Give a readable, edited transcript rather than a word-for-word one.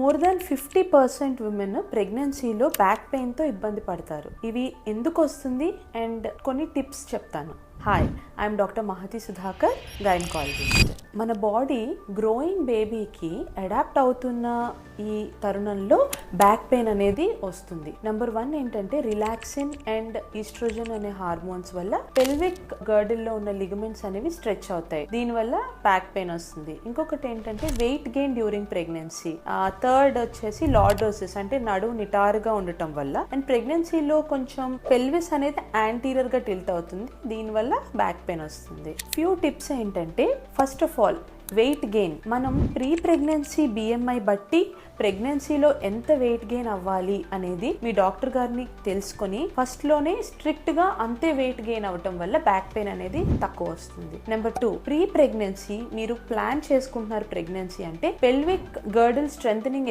More than 50% women ప్రెగ్నెన్సీలో back పెయిన్తో ఇబ్బంది పడతారు. ఇవి ఎందుకు వస్తుంది అండ్ కొన్ని టిప్స్ చెప్తాను. Hi, I'm doctor Mahathi Sudhakar, gynaecologist. మన బాడీ గ్రోయింగ్ బేబీకి అడాప్ట్ అవుతున్న ఈ తరుణంలో బ్యాక్ పెయిన్ అనేది వస్తుంది. నెంబర్ 1 ఏంటంటే రిలాక్సిన్ అండ్ ఈస్ట్రోజన్ అనే హార్మోన్స్ వల్ల పెల్విక్ గర్డిల్లో ఉన్న లిగమెంట్స్ అనేవి స్ట్రెచ్ అవుతాయి. దీనివల్ల బ్యాక్ పెయిన్ వస్తుంది. ఇంకొకటి ఏంటంటే weight gain during pregnancy. Third వచ్చేసి లార్డోసిస్, అంటే నడుము నిటారుగా ఉండటం వల్ల. అండ్ ప్రెగ్నెన్సీలో కొంచెం పెల్విస్ అనేది యాంటీరియర్ గా టిల్ట్ అవుతుంది. దీనివల్ల బ్యాక్ పెయిన్ వస్తుంది. ఫ్యూ టిప్స్ ఏంటంటే, first of all weight gain. మనం ప్రీ ప్రెగ్నెన్సీ BMI బట్టి ప్రెగ్నెన్సీలో ఎంత వెయిట్ గెయిన్ అవ్వాలి అనేది మీ డాక్టర్ గారిని తెలుసుకొని ఫస్ట్ లోనే స్ట్రిక్ట్ గా అంతే వెయిట్ గెయిన్ అవ్వటం వల్ల బ్యాక్ పెయిన్ అనేది తక్కువ వస్తుంది. నెంబర్ 2, ప్రీ ప్రెగ్నెన్సీ మీరు ప్లాన్ చేసుకుంటున్నారు ప్రెగ్నెన్సీ అంటే పెల్విక్ గర్డిల్ స్ట్రెంథనింగ్